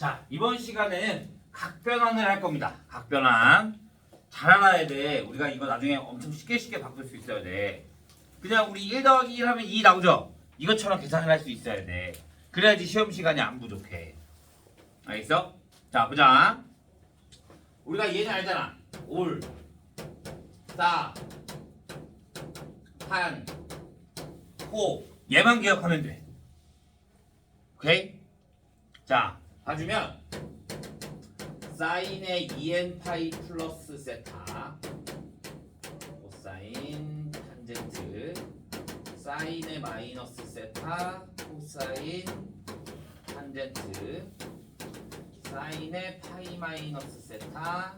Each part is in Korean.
자, 이번 시간에는 각변환을 할 겁니다. 각변환. 잘 알아야 돼. 우리가 이거 나중에 엄청 쉽게 바꿀 수 있어야 돼. 그냥 우리 1 더하기 1 하면 2 나오죠? 이것처럼 계산을 할 수 있어야 돼. 그래야지 시험 시간이 안 부족해. 알겠어? 자, 보자. 우리가 얘는 알잖아. 올, 싸, 한, 호. 얘만 기억하면 돼. 오케이? 자, 봐주면 사인의 2n 파이 플러스 세타, 코사인 탄젠트, 사인의 마이너스 세타, 코사인 탄젠트, 사인의 파이 마이너스 세타,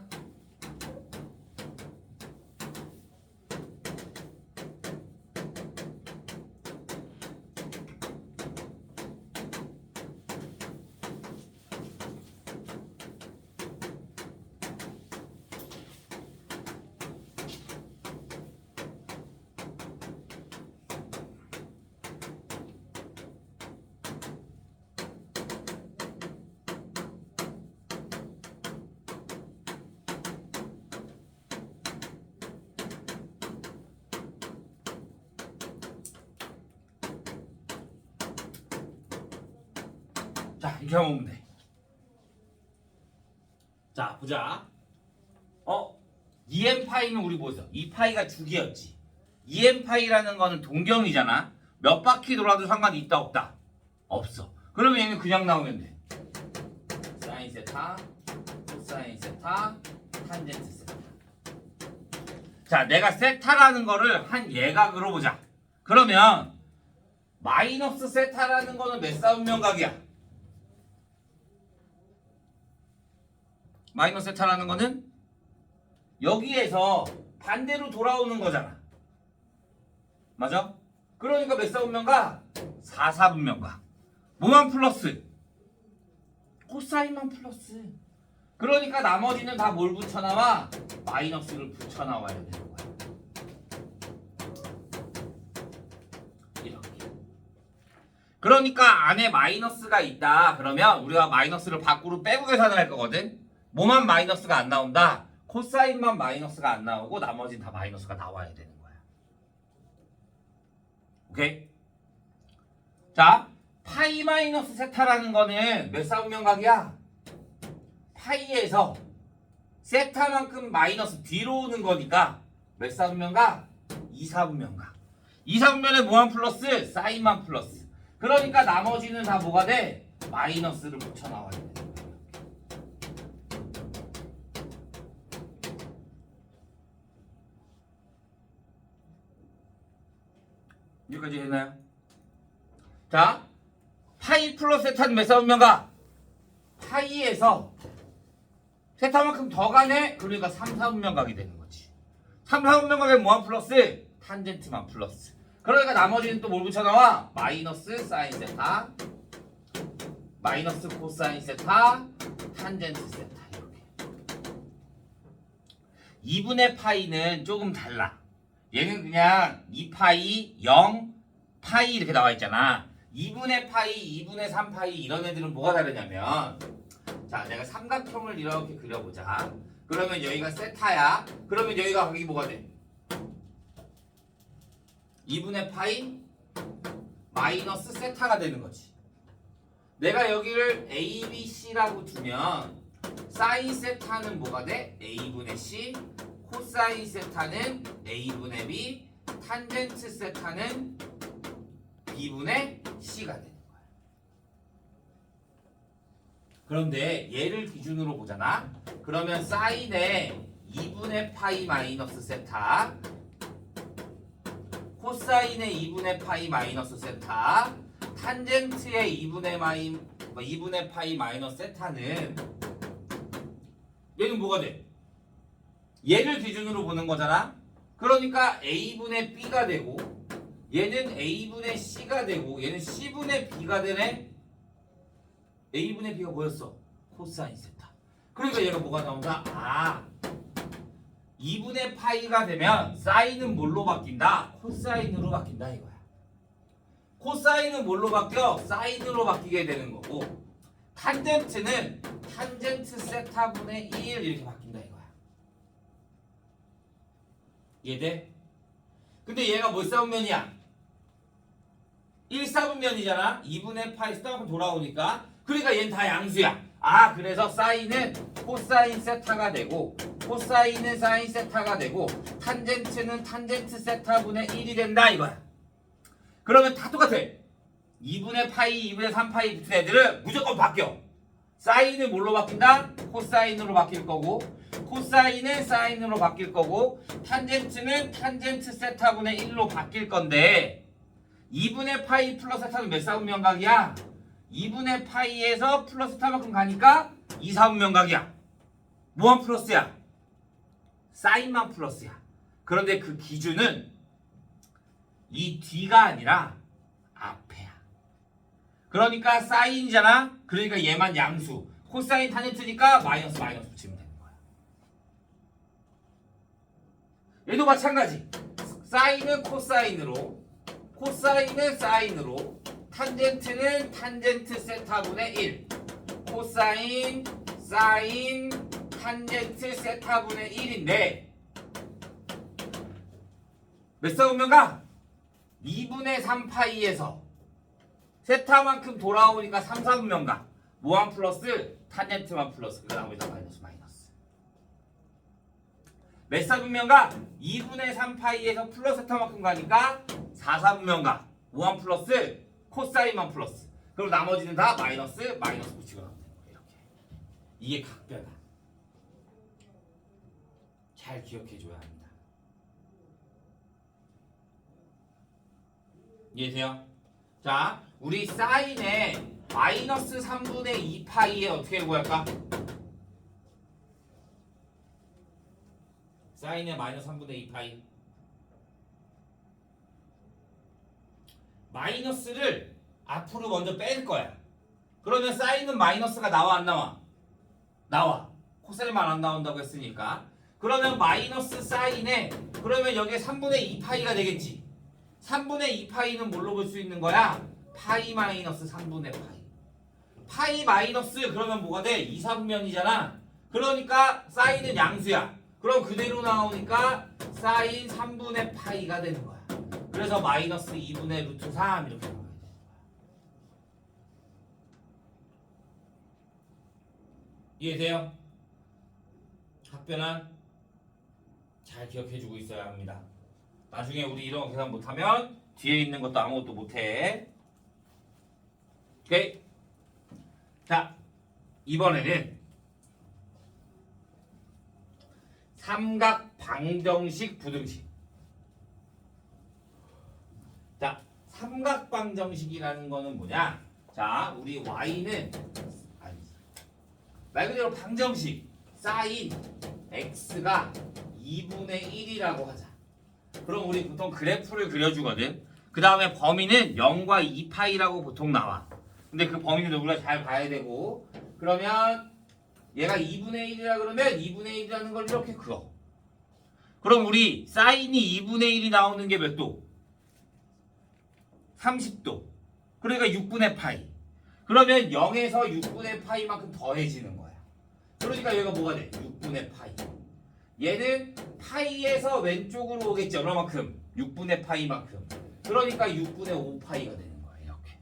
자, 이렇게 하면 오면 돼. 자, 보자. 2n 파이는 우리 뭐였어? 2파이가 주기였지. 2n 파이라는 거는 동경이잖아. 몇 바퀴 돌아도 상관이 있다 없다? 없어. 그러면 얘는 그냥 나오면 돼. 사인 세타, 코사인 세타, 탄젠트 세타. 자, 내가 세타라는 거를 한 예각으로 보자. 그러면 마이너스 세타라는 거는 몇 사분면각이야? 마이너스 세타라는 거는 여기에서 반대로 돌아오는 거잖아. 맞아? 그러니까 몇 사분면각? 4사분면각. 뭐만 플러스? 코사인만 플러스. 그러니까 나머지는 다 뭘 붙여나와? 마이너스를 붙여나와야 되는 거야. 이렇게. 그러니까 안에 마이너스가 있다. 그러면 우리가 마이너스를 밖으로 빼고 계산을 할 거거든. 뭐만 마이너스가 안 나온다? 코사인만 마이너스가 안 나오고 나머지는 다 마이너스가 나와야 되는 거야. 오케이? 자, 파이 마이너스 세타라는 거는 몇 사분면각이야? 파이에서 세타만큼 마이너스 뒤로 오는 거니까 몇 사분면각? 2사분면각. 2사분면에 뭐만 플러스? 사인만 플러스. 그러니까 나머지는 다 뭐가 돼? 마이너스를 붙여 나와야 돼. 여기까지 했나요? 자, 파이 플러스 세타는 몇 사분면각? 파이에서 세타만큼 더 가네? 그러니까 3사분면각이 되는 거지. 3사분면각에 뭐만 플러스? 탄젠트만 플러스. 그러니까 나머지는 또 뭘 붙여나와? 마이너스 사인 세타, 마이너스 코사인 세타, 탄젠트 세타. 이렇게. 2분의 파이는 조금 달라. 얘는 그냥 2파이, 0, 파이 이렇게 나와 있잖아. 2분의 파이, 2분의 3파이 이런 애들은 뭐가 다르냐면, 자, 내가 삼각형을 이렇게 그려보자. 그러면 여기가 세타야. 그러면 여기가 거기 뭐가 돼? 2분의 파이 마이너스 세타가 되는 거지. 내가 여기를 A, B, C라고 두면 사인 세타는 뭐가 돼? A분의 C, 코사인 세타는 A분의 B, 탄젠트 세타는 B분의 C가 되는 거야. 그런데 얘를 기준으로 보잖아. 그러면 사인의 2분의 파이 마이너스 세타, 코사인의 2분의 파이 마이너스 세타, 탄젠트의 2분의 파이 마이너스 세타는 얘는 뭐가 돼? 얘를 기준으로 보는 거잖아. 그러니까 A분의 B가 되고 얘는 A분의 C가 되고 얘는 C분의 B가 되네. A분의 B가 뭐였어? 코사인 세타. 그러니까 얘가 뭐가 나온다? 2분의 파이가 되면 사인은 뭘로 바뀐다? 코사인으로 바뀐다 이거야. 코사인은 뭘로 바뀌어? 사인으로 바뀌게 되는 거고, 탄젠트는 탄젠트 세타분의 1 이렇게 바뀐다 이거야. 이해돼? 근데 얘가 뭐 쌍면이야? 1사분면이잖아. 2분의 파이 스타만큼 돌아오니까. 그러니까 얘는 다 양수야. 아, 그래서 사인은 코사인 세타가 되고 코사인은 사인 세타가 되고 탄젠트는 탄젠트 세타분의 1이 된다 이거야. 그러면 다 똑같아. 2분의 파이, 2분의 3파이 붙은 애들은 무조건 바뀌어. 사인은 뭘로 바뀐다? 코사인으로 바뀔 거고 코사인은 사인으로 바뀔 거고 탄젠트는 탄젠트 세타분의 1로 바뀔 건데 2분의 파이 플러스 세타는 몇 사분면각이야? 2분의 파이에서 플러스 세타만큼 가니까 2사분면각이야. 뭐만 플러스야? 사인만 플러스야. 그런데 그 기준은 이 뒤가 아니라 앞에야. 그러니까 사인이잖아. 그러니까 얘만 양수. 코사인 탄젠트니까 마이너스 붙이면 되는 거야. 얘도 마찬가지. 사인은 코사인으로, 코사인은 사인으로, 탄젠트는 탄젠트 세타분의 1. 코사인, 사인, 탄젠트 세타분의 1인데 몇 사분면각? 2분의 3파이에서 세타만큼 돌아오니까 3사분면각. 뭐만 플러스? 탄젠트만 플러스. 그 다음에 다 마이너스. 몇 사분면각? 2분의 3파이에서 플러스 세타만큼 가니까 4사분면각. 뭐만 플러스? 코사인만 플러스. 그럼 나머지는 다 마이너스 붙이고 나오는 거예요. 이렇게. 이게 각변화. 잘 기억해 줘야 합니다. 이해되세요? 자, 우리 사인의 마이너스 3분의 2파이에 어떻게 구할까? 사인의 마이너스 3분의 2파이. 마이너스를 앞으로 먼저 뺄 거야. 그러면 사인은 마이너스가 나와 안 나와? 나와. 코사인만 안 나온다고 했으니까. 그러면 마이너스 사인에 그러면 여기에 3분의 2파이가 되겠지. 3분의 2파이는 뭘로 볼 수 있는 거야? 파이 마이너스 3분의 파이. 파이 마이너스 그러면 뭐가 돼? 2사분면이잖아. 그러니까 사인은 양수야. 그럼 그대로 나오니까 사인 3분의 파이가 되는 거야. 그래서 마이너스 2분의 루트 3 이렇게 나와야 되는 거야. 이해돼요? 답변은 잘 기억해주고 있어야 합니다. 나중에 우리 이런 거 계산 못하면 뒤에 있는 것도 아무것도 못해. 오케이? 자, 이번에는 삼각 방정식 부등식. 자, 삼각 방정식이라는 거는 뭐냐? 자, 우리 y는 말 그대로 방정식 사인 x가 2분의 1이라고 하자. 그럼 우리 보통 그래프를 그려주거든. 그 다음에 범위는 0과 2파이라고 보통 나와. 근데 그 범위는 우리가 잘 봐야 되고, 그러면 얘가 2분의 1이라 그러면 2분의 1이라는 걸 이렇게 그어. 그럼 우리 사인이 2분의 1이 나오는 게 몇 도? 30도. 그러니까 6분의 파이. 그러면 0에서 6분의 파이만큼 더해지는 거야. 그러니까 얘가 뭐가 돼? 6분의 파이. 얘는 파이에서 왼쪽으로 오겠지. 얼마만큼? 6분의 파이만큼. 그러니까 6분의 5파이가 되는 거야. 이렇게.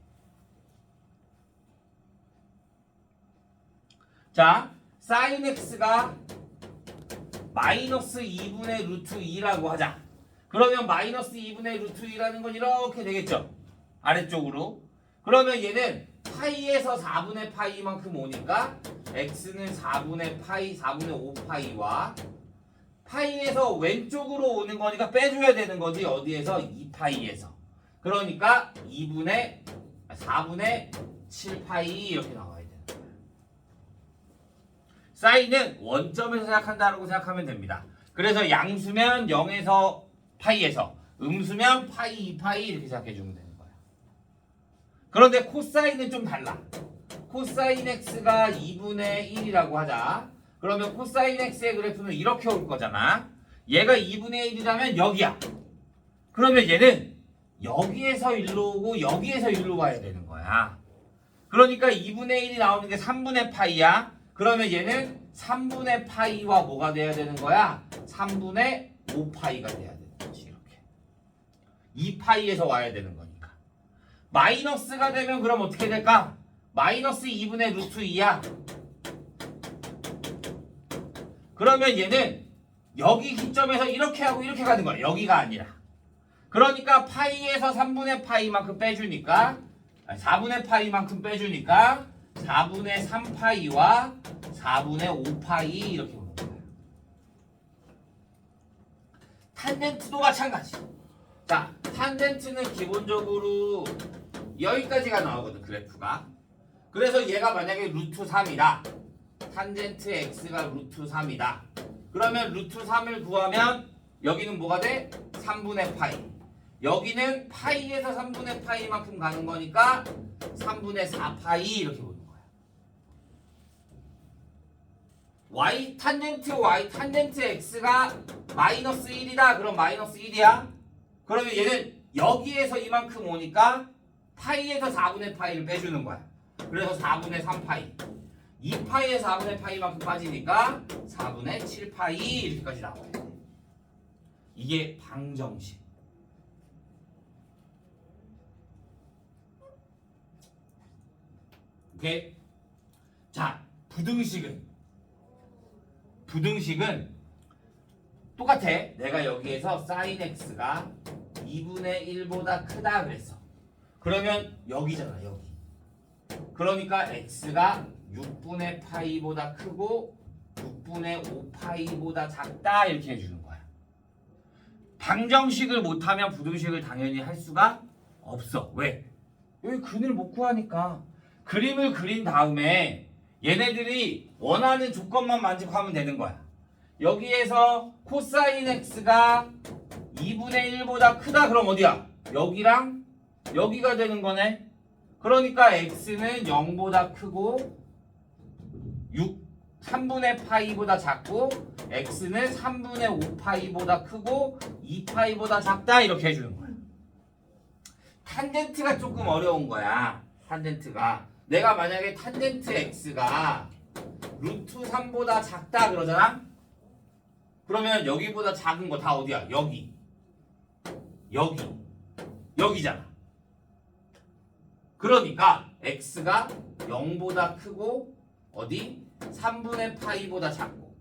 자, 사인 x가 마이너스 2분의 루트 2라고 하자. 그러면 마이너스 2분의 루트 2라는 건 이렇게 되겠죠. 아래쪽으로. 그러면 얘는 파이에서 4분의 파이만큼 오니까 x는 4분의 파이, 4분의 5파이와 파이에서 왼쪽으로 오는 거니까 빼줘야 되는 거지. 어디에서? 2파이에서. 그러니까 4분의 7파이 이렇게 나와야 되는 거예요. 사인은 원점에서 생각한다고 생각하면 됩니다. 그래서 양수면 0에서 파이에서, 음수면 파이, 2파이 이렇게 생각해주면 되는 거예요. 그런데 코사인은 좀 달라. 코사인 x가 2분의 1이라고 하자. 그러면 코사인 x의 그래프는 이렇게 올 거잖아. 얘가 2분의 1이라면 여기야. 그러면 얘는 여기에서 일로 오고 여기에서 일로 와야 되는 거야. 그러니까 2분의 1이 나오는 게 3분의 파이야. 그러면 얘는 3분의 파이와 뭐가 돼야 되는 거야? 3분의 5파이가 돼야 되는 거지. 이렇게 2파이에서 와야 되는 거니까. 마이너스가 되면 그럼 어떻게 될까? 마이너스 2분의 루트 2야. 그러면 얘는 여기 기점에서 이렇게 하고 이렇게 가는 거야. 여기가 아니라. 그러니까 파이에서 3분의 파이만큼 빼주니까 4분의 파이만큼 빼주니까 4분의 3파이와 4분의 5파이 이렇게 오는 거야. 탄젠트도 마찬가지. 자, 탄젠트는 기본적으로 여기까지가 나오거든, 그래프가. 그래서 얘가 만약에 루트 3이다. 탄젠트 x가 루트 3이다. 그러면 루트 3을 구하면 여기는 뭐가 돼? 3분의 파이. 여기는 파이에서 3분의 파이만큼 가는 거니까 3분의 4파이 이렇게 보는 거야. y 탄젠트 x가 마이너스 1이다. 그럼 마이너스 1이야. 그러면 얘는 여기에서 이만큼 오니까 파이에서 4분의 파이를 빼주는 거야. 그래서 4분의 3파이. 2파이에 4분의 파이만큼 빠지니까 4분의 7파이 이렇게까지 나와요. 이게 방정식. 오케이? 자, 부등식은 똑같아. 내가 여기에서 sin x가 2분의 1보다 크다 그랬어. 그러면 여기잖아, 여기. 그러니까 x가 6분의 파이보다 크고 6분의 5파이보다 작다 이렇게 해주는 거야. 방정식을 못하면 부등식을 당연히 할 수가 없어. 왜? 여기 근을 못 구하니까. 그림을 그린 다음에 얘네들이 원하는 조건만 만족하면 되는 거야. 여기에서 코사인 x가 2분의 1보다 크다 그럼 어디야? 여기랑 여기가 되는 거네. 그러니까 x는 0보다 크고 3분의 파이보다 작고 x는 3분의 5파이보다 크고 2파이보다 작다 이렇게 해주는 거야. 탄젠트가 조금 어려운 거야. 탄젠트가 내가 만약에 탄젠트 x가 루트 3보다 작다 그러잖아. 그러면 여기보다 작은 거 다 어디야? 여기잖아. 그러니까 x가 0보다 크고 어디? 3분의 파이보다 작고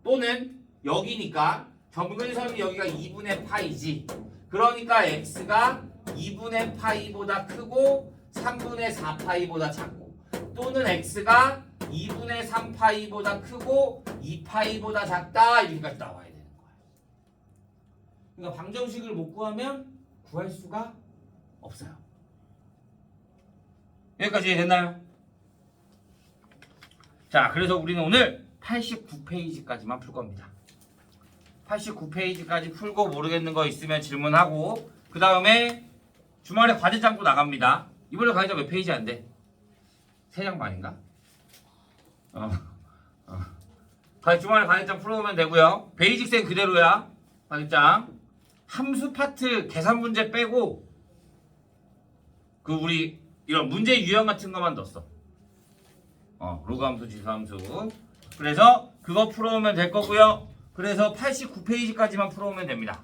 또는 여기니까 점근선이 여기가 2분의 파이지. 그러니까 x가 2분의 파이보다 크고 3분의 4파이보다 작고 또는 x가 2분의 3파이보다 크고 2파이보다 작다 이렇게까지 나와야 되는 거야. 그러니까 방정식을 못 구하면 구할 수가 없어요. 여기까지 됐나요? 자, 그래서 우리는 오늘 89페이지까지만 풀 겁니다. 89페이지까지 풀고 모르겠는 거 있으면 질문하고 그 다음에 주말에 과제장 또 나갑니다. 이번에 과제장 몇 페이지 안 돼? 3장 반인가? 주말에 과제장 풀어오면 되고요. 베이직생 그대로야. 과제장 함수 파트 계산 문제 빼고 그 우리 이런 문제 유형 같은 것만 넣었어. 로그 함수, 지수 함수. 그래서 그거 풀어오면 될 거고요. 그래서 89페이지까지만 풀어오면 됩니다.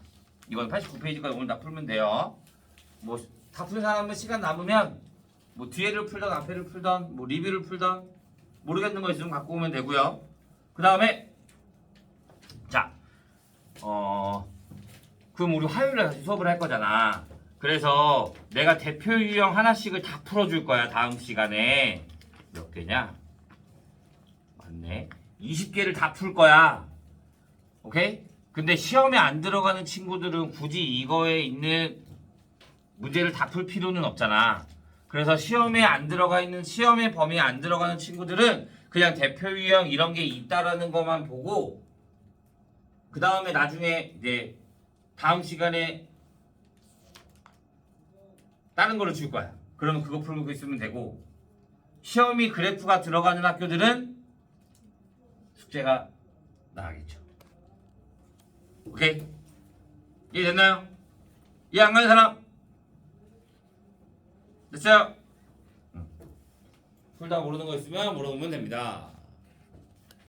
이건 89페이지까지 오늘 다 풀면 돼요. 뭐 다 푸는 사람은 시간 남으면 뭐 뒤에를 풀던 앞에를 풀던 뭐 리뷰를 풀던 모르겠는 거 있으면 갖고 오면 되고요. 그 다음에 자, 그럼 우리 화요일에 다시 수업을 할 거잖아. 그래서 내가 대표 유형 하나씩을 다 풀어줄 거야. 다음 시간에 몇 개냐? 맞네. 20개를 다 풀 거야. 오케이? 근데 시험에 안 들어가는 친구들은 굳이 이거에 있는 문제를 다 풀 필요는 없잖아. 그래서 시험에 안 들어가 있는 시험의 범위에 안 들어가는 친구들은 그냥 대표 유형 이런 게 있다라는 것만 보고 그 다음에 나중에 이제 다음 시간에 다른 거를 줄 거야. 그러면 그거 풀고 있으면 되고 시험이 그래프가 들어가는 학교들은 숙제가 나가겠죠. 오케이? 이해됐나요? 이해 안 가는 사람? 됐어요? 둘 다 모르는 거 있으면 물어보면 됩니다.